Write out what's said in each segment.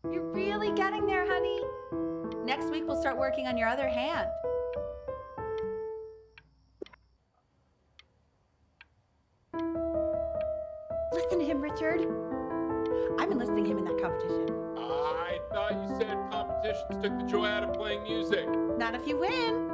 You're really getting there, honey. Next week we'll start working on your other hand. Listen to him, Richard. I'm enlisting him in that competition. I thought you said competitions took the joy out of playing music. Not if you win.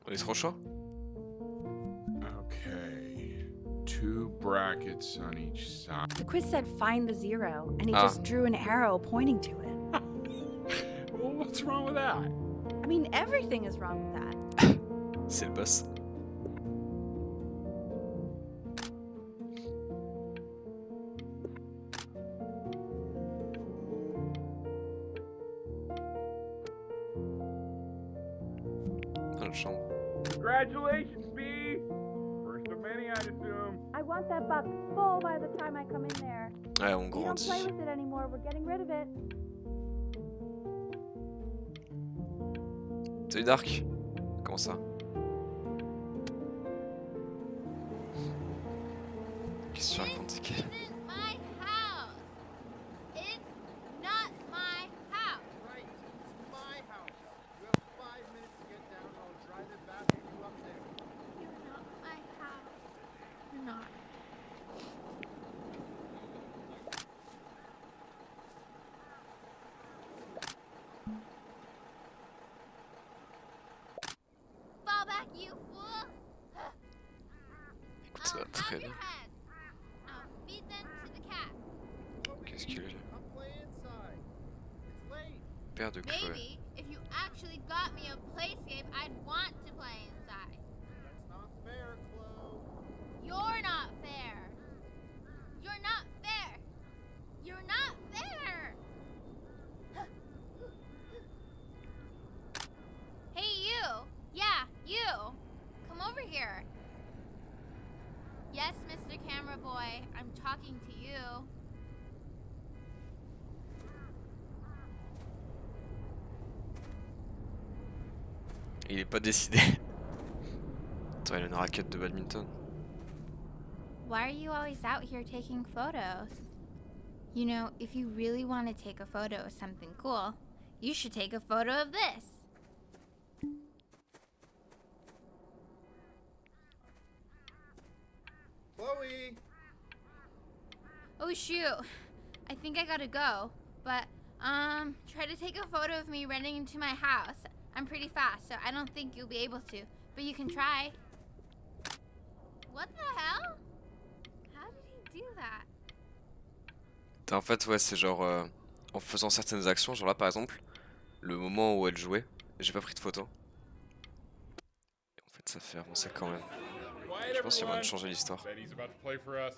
On est trop chaud? Okay. 2 brackets on each side. The quiz said find the zero, and he just drew an arrow pointing to it. Well, what's wrong with that? I mean, everything is wrong with that. C'est le boss. Dans notre chambre. Congratulations, B! First of many, I'd assume. I want that box full by the time I come in there. Ouais, on We don't grandit. play with it anymore. We're getting rid of it. Salut Dark. Comment ça? Qu'est-ce que tu racontes, Kay? Isn't my house. It's not my house. Right, it's my house. You have 5 minutes to get down and I'll drive it back and you up there. You're not my house. You're not. Fall back, you fool! Écoute, ça va I'll très have bien. your heads. I'll feed them to the cat. Qu'est-ce qu'il a? Come play inside. It's late. Père de Chloé. Maybe if you actually got me a playscape, I'd want to play inside. That's not fair, Chloe. You're not fair. You're not fair. You're not fair. Hey, you. Yeah, you. Come over here. Yes, Mr. Camera Boy, I'm talking to you. Il est pas décidé. Attends, il a une raquette de badminton. Why are you always out here taking photos? You know, if you really want to take a photo of something cool, you should take a photo of this. Chloe! Oh shoot, I think I gotta go. But, try to take a photo of me running into my house. I'm pretty fast, so I don't think you'll be able to. But you can try. What the hell? How did he do that? En fait, ouais, c'est genre en faisant certaines actions, genre là par exemple, le moment où elle jouait, j'ai pas pris de photo. Et en fait, ça fait avancer quand même. Je pense qu'il y a moyen de changer l'histoire. Betty's about to play for us.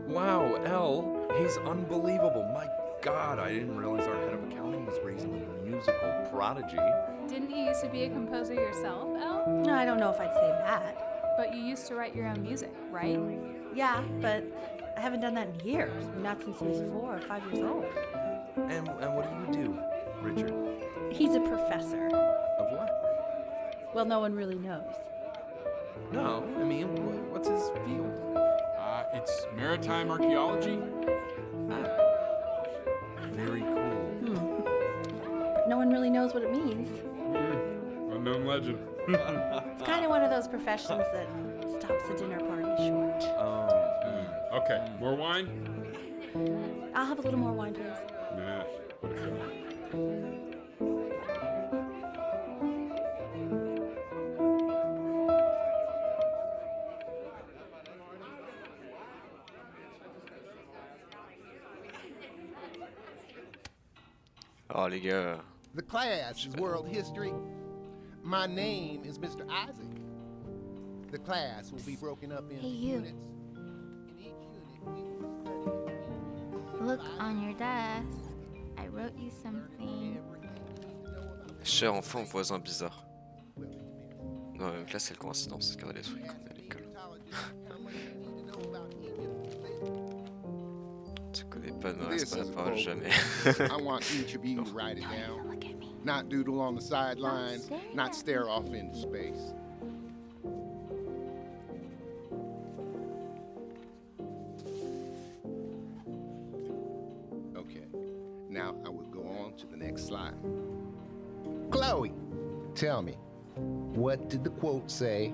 Wow, Elle, he's unbelievable. My God, I didn't realize our head of accounting was raising a musical prodigy. Didn't you used to be a composer yourself, Elle? No, I don't know if I'd say that. But you used to write your own music, right? Yeah, but I haven't done that in years. Not since he was 4 or 5 years old. And what do you do, Richard? He's a professor. Of what? Well, no one really knows. No, I mean, what's his field? It's maritime archaeology. Ah, very cool. But no one really knows what it means. Unknown legend. It's kind of one of those professions that stops a dinner party short. Okay, more wine? I'll have a little more wine, please. Nah, whatever. Oh les gars, The class is world history. My name is Mr. Isaac. The class will be broken up into Hey, you. units. In each unit, we will study Look on your desk. I wrote you something. everything you need to know about cher enfant voisin bizarre. well, it depends. Ouais, dans la même classe, quelle coïncidence, car les trucs qu'on est à l'école. Tu connais pas de This reste pas la is a parole quote. jamais. I want each of you to write it down. Not doodle on the sidelines, not stare off into space. Okay, now I will go on to the next slide. Chloe, tell me, what did the quote say?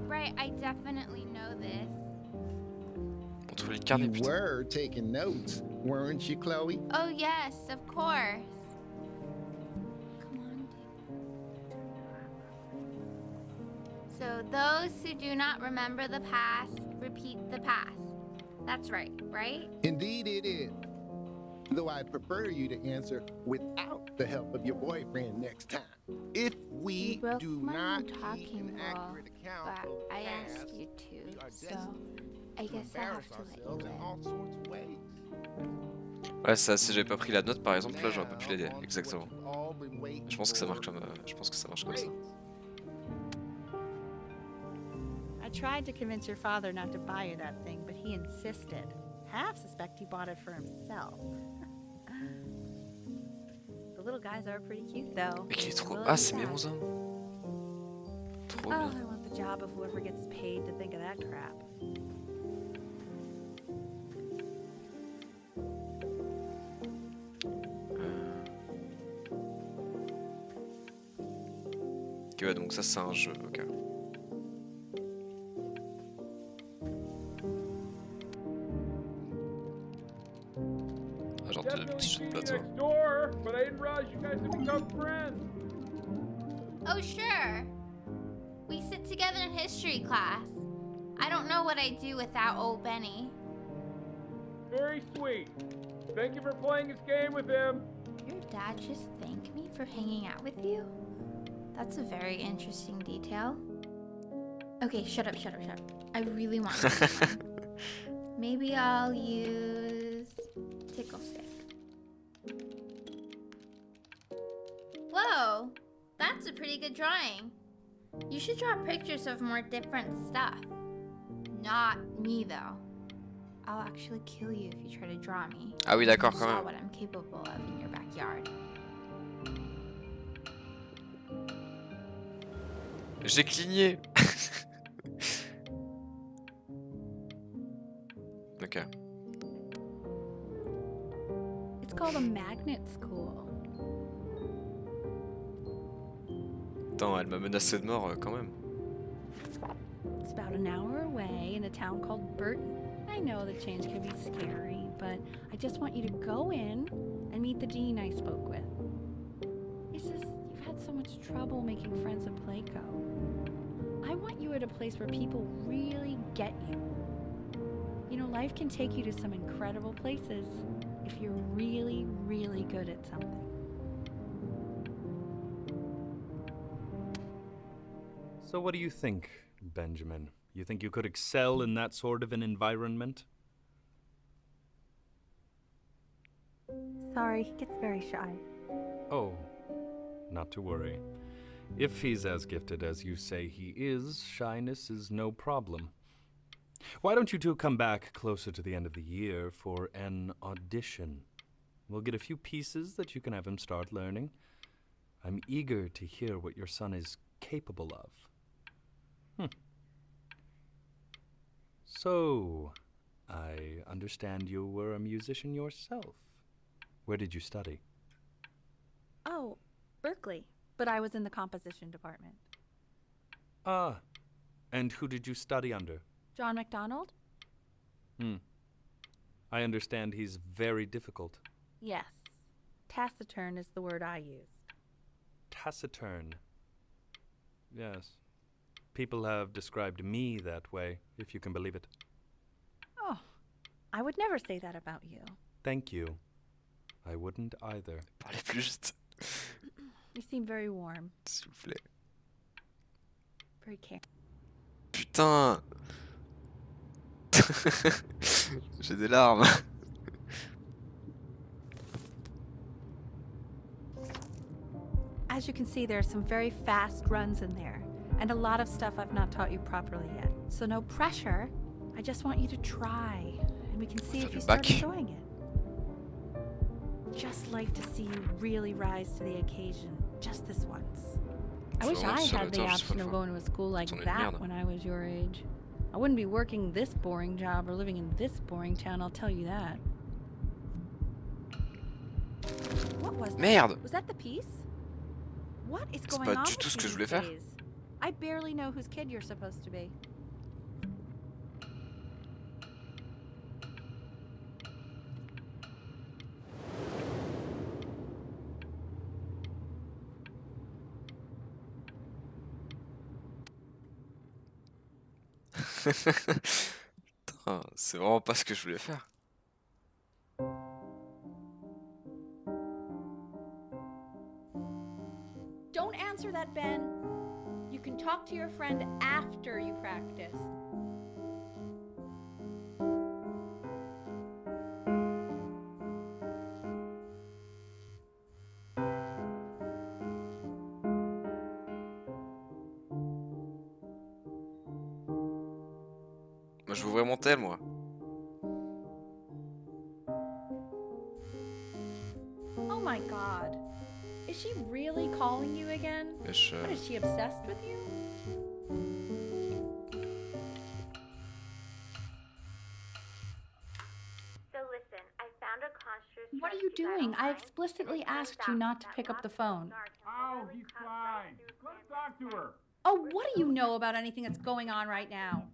Right, I definitely know this. On trouve les carnets, You putain. were taking notes, weren't you, Chloe? Oh yes, of course. Come on, dude. So those who do not remember the past, repeat the past. That's right, right? Indeed it is. Though I'd prefer you to answer without the help of your boyfriend next time. If we broke do my not keep talking an wall, accurate account But of the I past, asked you we to, are so destined I to guess I have embarrass to let you ourselves in live. all sorts of ways. Ouais, ça, si j'avais pas pris la note par exemple, là j'aurais pas pu Now, l'aider, on to exactement. what you've all been waiting Je pense que ça for. marche comme, je pense que ça marche comme ça. Grades. I tried to convince your father not to buy you that thing, but he insisted. Half suspect he bought it for himself. The little guys are pretty cute, though. Mais qu'il est trop. Will Ah, be c'est mes sad. 11 ans. Trop Oh, bien. I want the job of whoever gets paid to think of that crap. Ok, ouais, donc ça c'est un jeu, ok. Ah, genre de Definitely petits jeux see de you plateau. next door, but I didn't realize you guys had become friends. Oh sure. We sit together in history class. I don't know what I'd do without old Benny. Very sweet. Thank you for playing this game with him. Your dad just thanked me for hanging out with you? That's a very interesting detail. Okay, shut up. I really want to use one. Maybe I'll use tickle stick. Whoa, that's a pretty good drawing. You should draw pictures of more different stuff. Not me though. I'll actually kill you if you try to draw me. Ah oui, d'accord, You quand saw même. what I'm capable of in your backyard. J'ai cligné. Ok. It's called a magnet school. Attends, elle m'a menacé de mort quand même. It's about an hour away in a town called Burton. I know the change can be scary, but I just want you to go in and meet the dean I spoke with. It's just, you've had so much trouble making friends at Playco. I want you at a place where people really get you. You know, life can take you to some incredible places if you're really, really good at something. So what do you think, Benjamin? You think you could excel in that sort of an environment? Sorry, he gets very shy. Oh, not to worry. If he's as gifted as you say he is, shyness is no problem. Why don't you two come back closer to the end of the year for an audition? We'll get a few pieces that you can have him start learning. I'm eager to hear what your son is capable of. So, I understand you were a musician yourself. Where did you study? Oh, Berkeley. But I was in the composition department. Ah, and who did you study under? John MacDonald? I understand he's very difficult. Yes. Taciturn is the word I use. Taciturn. Yes. People have described me that way, if you can believe it. Oh, I would never say that about you. Thank you. I wouldn't either. Parlez plus vite, You seem very warm, s'il vous plaît. very caring. Putain. J'ai des larmes. I as you can see, there are some very fast runs in there, and a lot of stuff I've not taught you properly yet. So no pressure. I just want you to try, and we can see if you start enjoying it. Just like to see you really rise to the occasion, just this once. I wish I had the option of going to a school like that when I was your age. I wouldn't be working this boring job or living in this boring town, I'll tell you that. What was that? Merde! Was that the piece? What is C'est going pas on du tout with ce que je these voulais faire. days? I barely know whose kid you're supposed to be. Putain, c'est vraiment pas ce que je voulais faire. Don't answer that, Ben. You can talk to your friend after you practice. Moi, je veux ouvrir mon tel, moi. Oh my god. Is she really calling you again? Wesh, What, is she obsessed with you? So listen, I found a construct. What are you doing? I explicitly asked you not to pick up the phone. Oh, he's fine. Let's talk to her. Oh, what do you know about anything that's going on right now?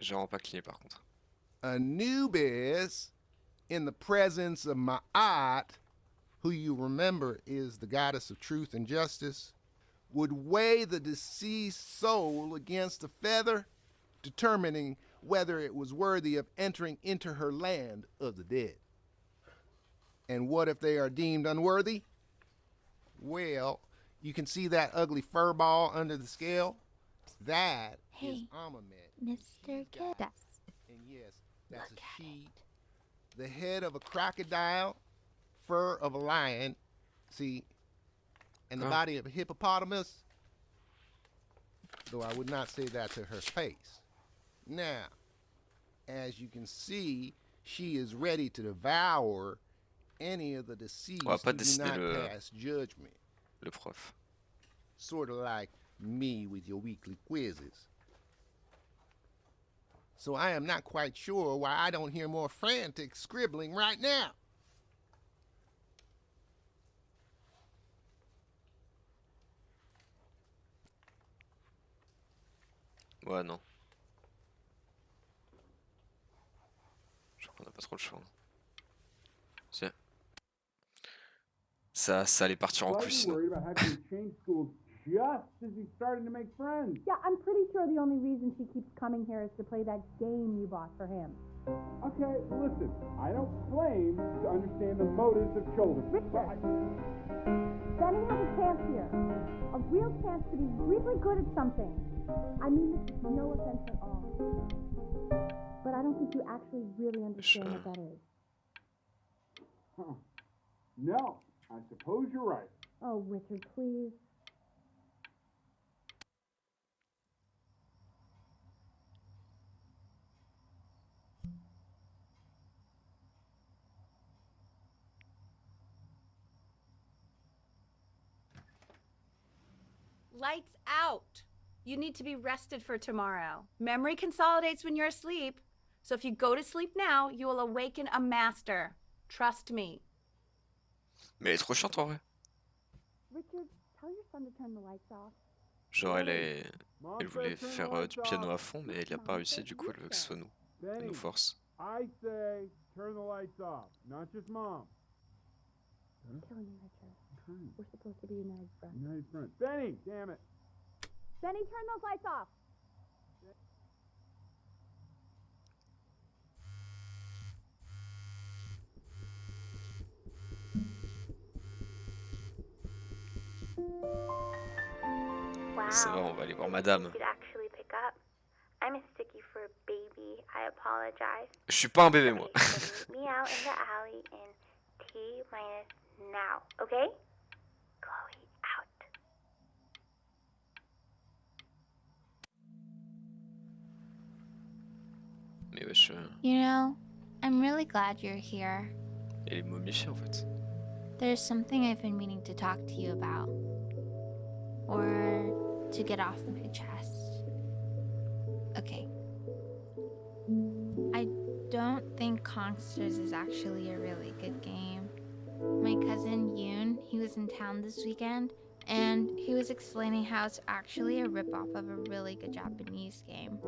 j'ai vraiment pas cligné par contre. Anubis, in the presence of Ma'at, who you remember is the goddess of truth and justice, would weigh the deceased soul against a feather, determining whether it was worthy of entering into her land of the dead. And what if they are deemed unworthy? Well, you can see that ugly fur ball under the scale? That is Hey, Amamet. Mr. Kid. And yes, that's a she. The head of a crocodile, fur of a lion, see, and the body of a hippopotamus, though I would not say that to her face. Now, as you can see, she is ready to devour any of the deceased On va pas who do dessiner not pass judgment. le prof. Sort of like me with your weekly quizzes. So I am not quite sure why I don't hear more frantic scribbling right now. Ouais, non. Je crois qu'on a pas trop le choix. Si. Ça allait partir en couille sinon. worried about having to change schools just as he's starting to make friends. Yeah, I'm pretty sure the only reason she keeps coming here is to play that game you bought for him. Okay, listen, I don't claim to understand the motives of children. Richard! Benny has a chance here. A real chance to be really good at something. I mean, this is no offense at all. But I don't think you actually really understand what that is. Huh. No, I suppose you're right. Oh, Richard, please. Lights out. You need to be rested for tomorrow. Memory consolidates when you're asleep. So if you go to sleep now, you will awaken a master. Trust me. Mais elle est trop chiante en vrai. Richard, tell your son to turn the lights off. Genre elle voulait faire du piano à fond mais elle a pas réussi, du coup elle veut que ce soit nous. Elle nous force. I say turn the lights off, not just mom. Kill me, Richard. We're supposed to be united friends. United front. Benny, damn it. Benny, turn those lights off. Ça va, on va aller voir madame. I'm sticky for a baby. I apologize. Je suis pas un bébé moi. Meet me out in the alley in T- now, okay? Chloe out. Mais wesh, You know, I'm really glad you're here. elle est momifiée en fait. There's something I've been meaning to talk to you about. Or to get off my chest. Okay. I don't think Consters is actually a really good game. My cousin Yoon, he was in town this weekend, and he was explaining how it's actually a ripoff of a really good Japanese game.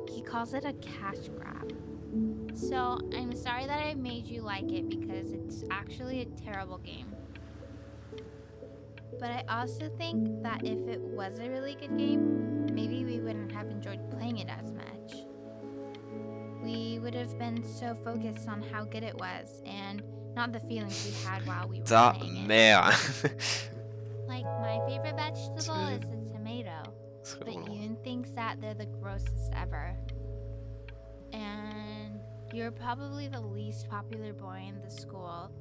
He calls it a cash grab. So, I'm sorry that I made you like it because it's actually a terrible game. But I also think that if it was a really good game, maybe we wouldn't have enjoyed playing it as much. We would have been so focused on how good it was and not the feelings we had while we were Ta playing it. mère. Like, my favorite vegetable is the tomato, C'est but drôle. Yoon thinks that they're the grossest ever. And you're probably the least popular boy in the school,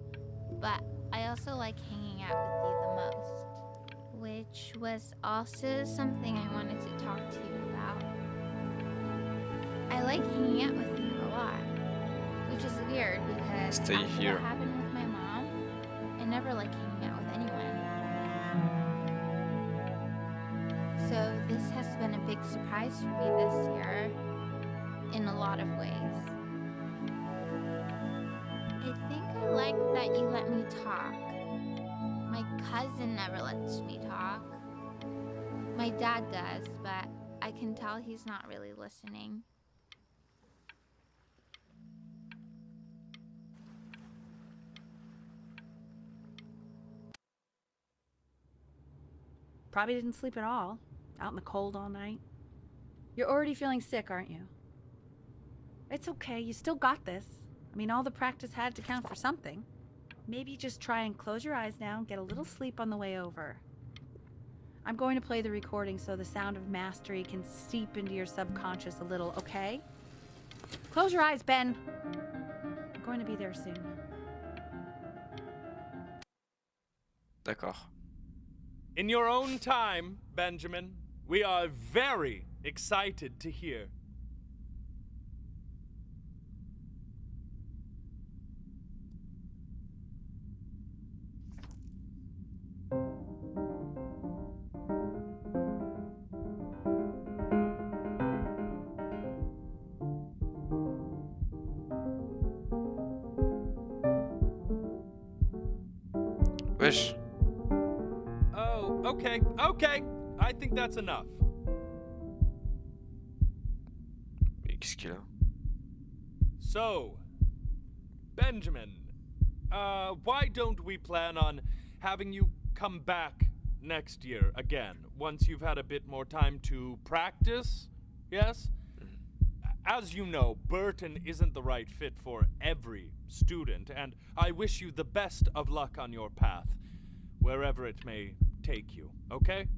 but I also like hanging out with you the most, which was also something I wanted to talk to you about. I like hanging out with you a lot, which is weird because Stay after here. what happened with my mom, I never like hanging out with anyone. So this has been a big surprise for me this year, in a lot of ways. I think I like that you let me talk. My cousin never lets me talk. My dad does, but I can tell he's not really listening. Probably didn't sleep at all. Out in the cold all night. You're already feeling sick, aren't you? It's okay, you still got this. I mean, all the practice had to count for something. Maybe just try and close your eyes now and get a little sleep on the way over. I'm going to play the recording so the sound of mastery can seep into your subconscious a little, okay? Close your eyes, Ben. I'm going to be there soon. D'accord. In your own time, Benjamin, we are very excited to hear. Wesh. Oh, okay, okay. I think that's enough. Mais qu'est-ce qu'il a? So, Benjamin, why don't we plan on having you come back next year again, once you've had a bit more time to practice? Yes? As you know, Burton isn't the right fit for every student, and I wish you the best of luck on your path, wherever it may take you, okay?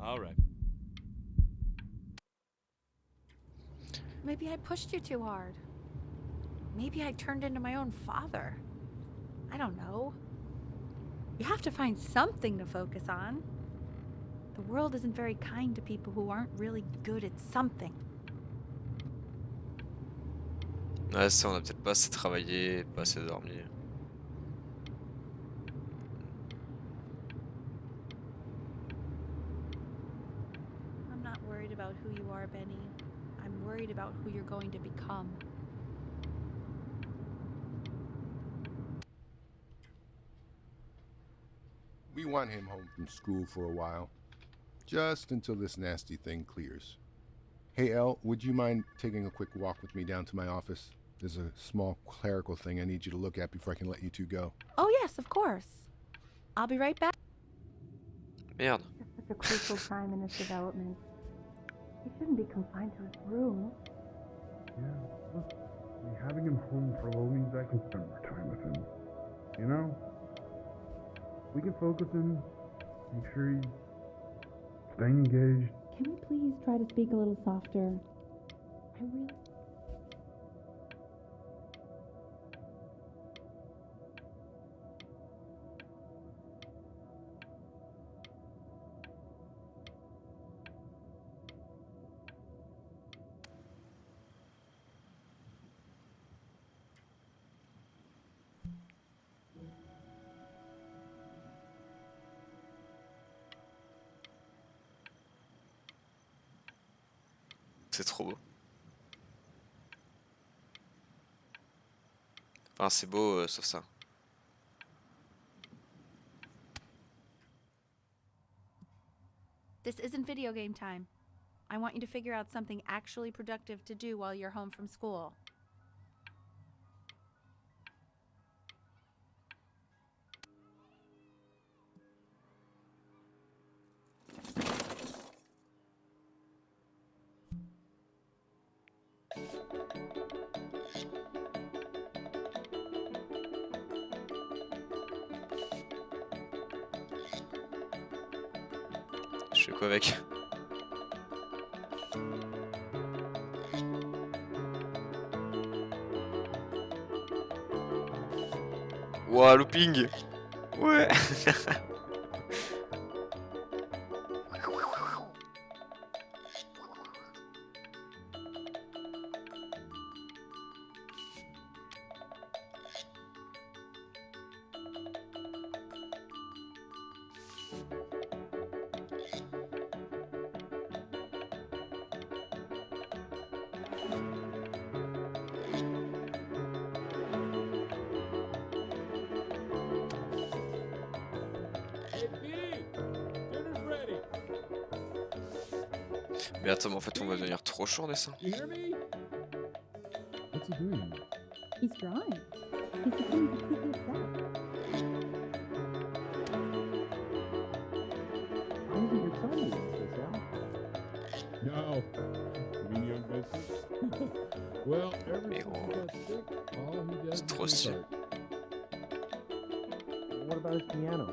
All right. Maybe I pushed you too hard. Maybe I turned into my own father. I don't know. You have to find something to focus on. The world isn't very kind to people who aren't really good at something. Ouais, ça, on a peut-être pas assez travaillé, pas assez dormi. I'm not worried about who you are, Benny. I'm worried about who you're going to become. We want him home from school for a while, just until this nasty thing clears. Hey, Elle, would you mind taking a quick walk with me down to my office? There's a small clerical thing I need you to look at before I can let you two go. Oh, yes, of course. I'll be right back. Merde. It's such a crucial time in his development. He shouldn't be confined to his room. Yeah, look, having him home for a while means I can spend more time with him. You know? We can focus him, make sure he's staying engaged. Can we please try to speak a little softer? I really... C'est trop beau. Enfin, c'est beau, sauf ça. This isn't video game time. I want you to figure out something actually productive to do while you're home from school. Je fais quoi avec? Ouah, looping! Ouais! Mais attends, mais en fait on va devenir trop chaud en dessin. What's he doing? He's drawing. He's becoming completely obsessed. How is it your son doing this, Al? No. You mean young business? Well, ever since he got sick, all he does C'est trop stylé. What about his piano?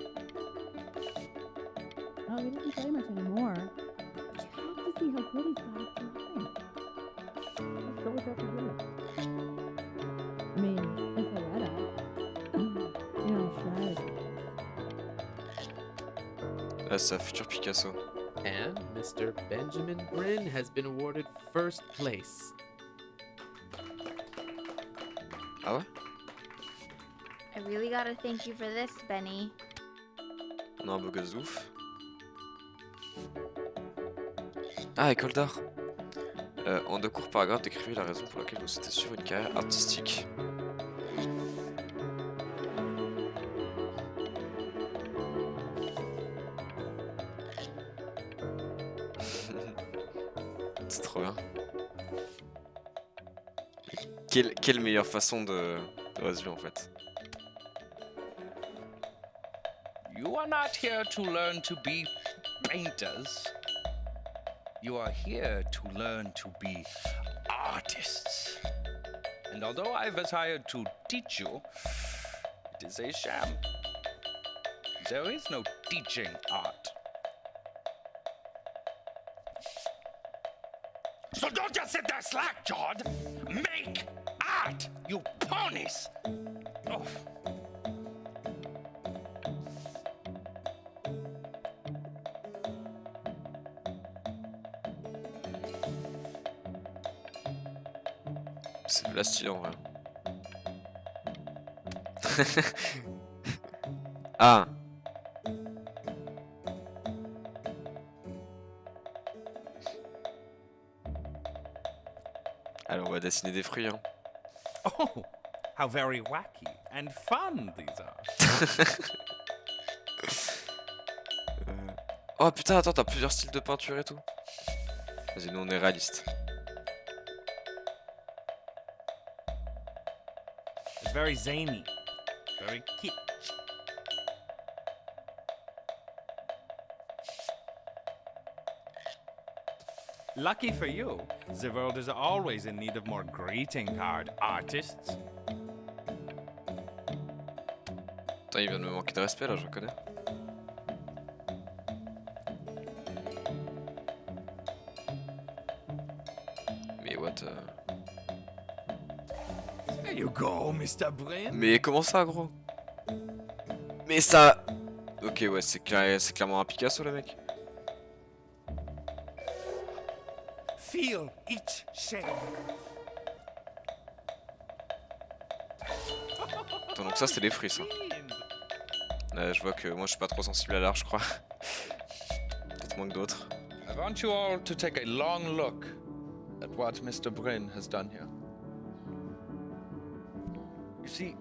Oh, he doesn't play much anymore. But you have to see how good he's got at drawing. Show us after dinner. I mean, if I let us. You know, shy. Là c'est un futur Picasso. And Mr. Benjamin Bryn has been awarded first place. Ah ouais? I really gotta thank you for this, Benny. On a un beau gosse de ouf. Ah, école d'art. En deux courts paragraphes, décrivez la raison pour laquelle vous souhaitez suivre une carrière artistique. C'est trop bien. Quelle meilleure façon de résumer en fait. You are not here to learn to be painters. You are here to learn to be artists. And although I've hired to teach you, it is a sham. There is no teaching art. So don't just sit there slack-jawed. Make art, you ponies! Oh. C'est de la style en vrai. Ah. Alors on va dessiner des fruits hein. Oh, how very wacky and fun these are. Oh putain attends, t'as plusieurs styles de peinture et tout. Vas-y, nous on est réaliste. It's very zany, very kitsch. Lucky for you, the world is always in need of more greeting card artists. Putain, il vient de me manquer de respect là, je reconnais. Mais what There you go, Mr. Bryn. Mais comment ça gros? Mais ça... Ok ouais, c'est clairement un Picasso le mec. Feel each shape. Attends, donc ça c'est les fruits ça. Je vois que moi je suis pas trop sensible à l'art je crois. Peut-être moins que d'autres. I want you all to take a long look at what Mr. Bryn has done here. You see,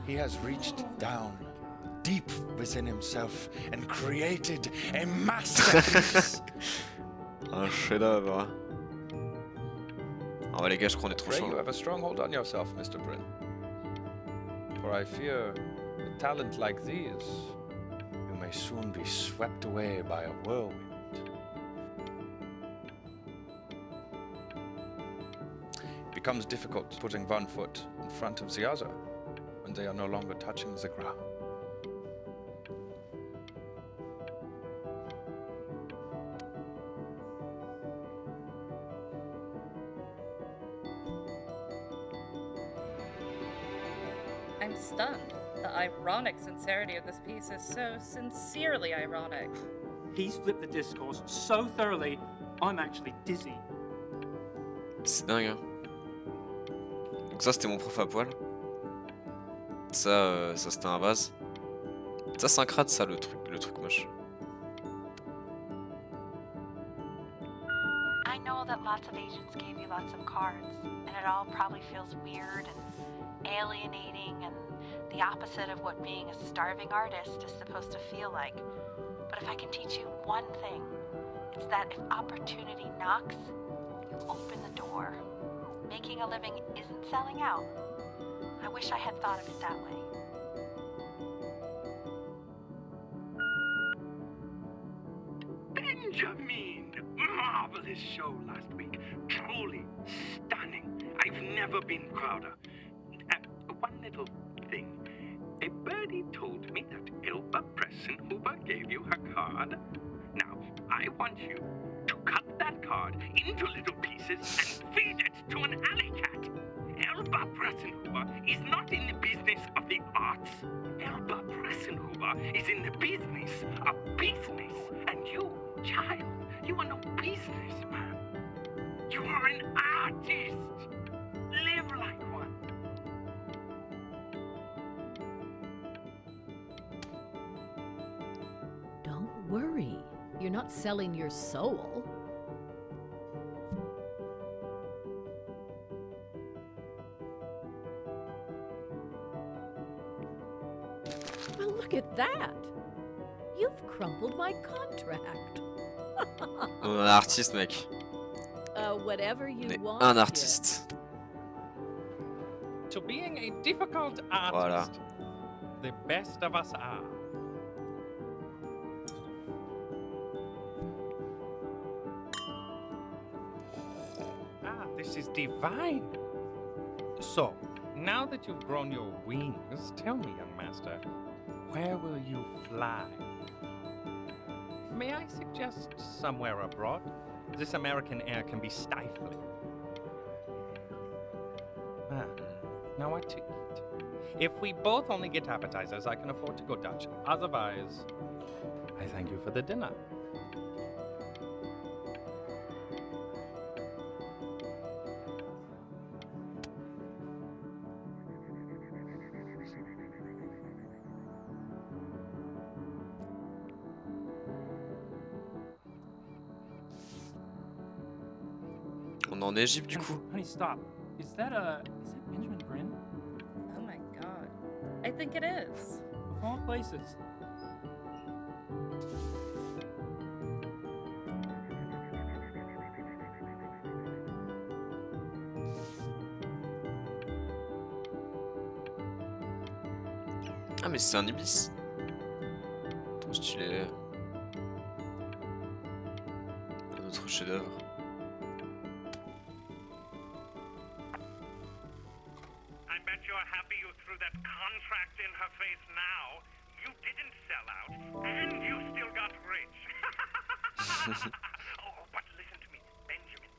he has reached down deep within himself and created a masterpiece. Un chef-d'œuvre. Ah bah les gars, je crois qu'on est trop Pray chaud. you have a strong hold on yourself, Mr. Bryn. For I fear a talent like these, you may soon be swept away by a whirlwind. It becomes difficult putting one foot in front of the other when they are no longer touching the ground. I'm stunned. The ironic sincerity of this piece is so sincerely ironic. He's flipped the discourse so thoroughly, I'm actually dizzy. C'est dingue, hein. Donc ça, c'était mon prof à poil. Ça, ça c'était un vase. Ça, c'est un crâne, ça, le truc moche. I know that lots of agents gave you lots of cards, and it all probably feels weird and alienating and the opposite of what being a starving artist is supposed to feel like. But if I can teach you one thing, it's that if opportunity knocks, you open the door. Making a living isn't selling out. I wish I had thought of it that way. Benjamin! Marvelous show last week. Truly stunning. I've never been prouder. One little thing. A birdie told me that Elba Pressenhuber gave you her card. Now, I want you to cut that card into little pieces and feed it to an alley cat. Elba Pressenhuber is not in the business of the arts. Elba Pressenhuber is in the business of business. And you, child, you are no businessman. You are an artist. Live like one. Don't worry. You're not selling your soul. Well, look at that. You've crumpled my contract. On est un artiste, mec. Whatever you On est want. un artiste. To being a difficult artist, Voilà. the best of us are. Ah, this is divine. So, now that you've grown your wings, tell me, young master, where will you fly? May I suggest somewhere abroad? This American air can be stifling. Ah, now what to eat? If we both only get appetizers, I can afford to go Dutch. Otherwise, I thank you for the dinner. On est en Égypte du coup. Honey, stop. Is that Benjamin Bryn? Oh my god. I think it is. Of all places. Ah mais c'est un ibis. Trop stylé. Un autre chef-d'œuvre. I bet you're happy you threw that contract in her face now. You didn't sell out, and you still got rich. Oh, but listen to me, Benjamin.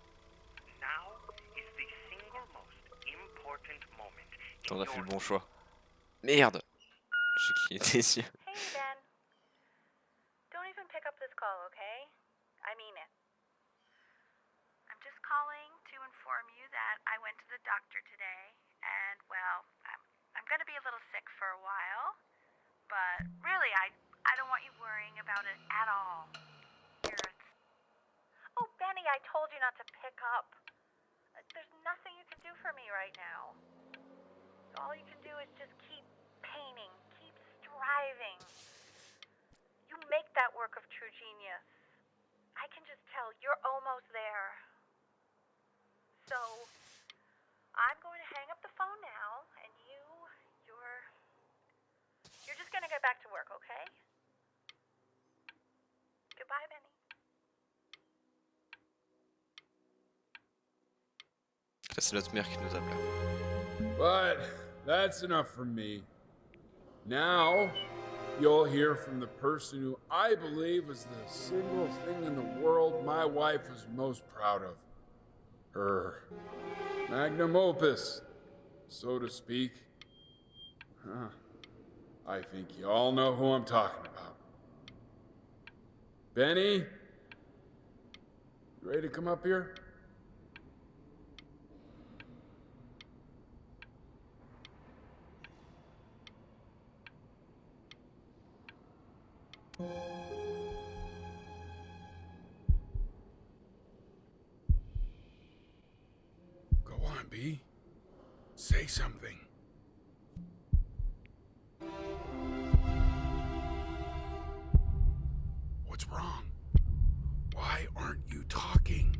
Now is the single most important moment. On a fait le bon choix. Merde. J'ai cligné des yeux. Hey, Ben. Don't even pick up this call, okay? I mean it. I'm just calling to inform you that I went to the doctor today, and, well, I'm gonna be a little sick for a while, but really, I don't want you worrying about it at all. Oh, Benny, I I told you not to pick up. There's nothing you can do for me right now. All you can do is just keep painting, keep striving. You make that work of true genius. I can just tell you're almost there. So, I'm going to hang up the phone now, and you're just going to get back to work, okay? Goodbye, Benny. Là, c'est notre mère qui nous appelle. But that's enough from me. Now, you'll hear from the person who I believe was the single thing in the world my wife was most proud of. Her magnum opus, so to speak. I think you all know who I'm talking about. Benny, you ready to come up here? Go on, B. Say something. What's wrong? Why aren't you talking?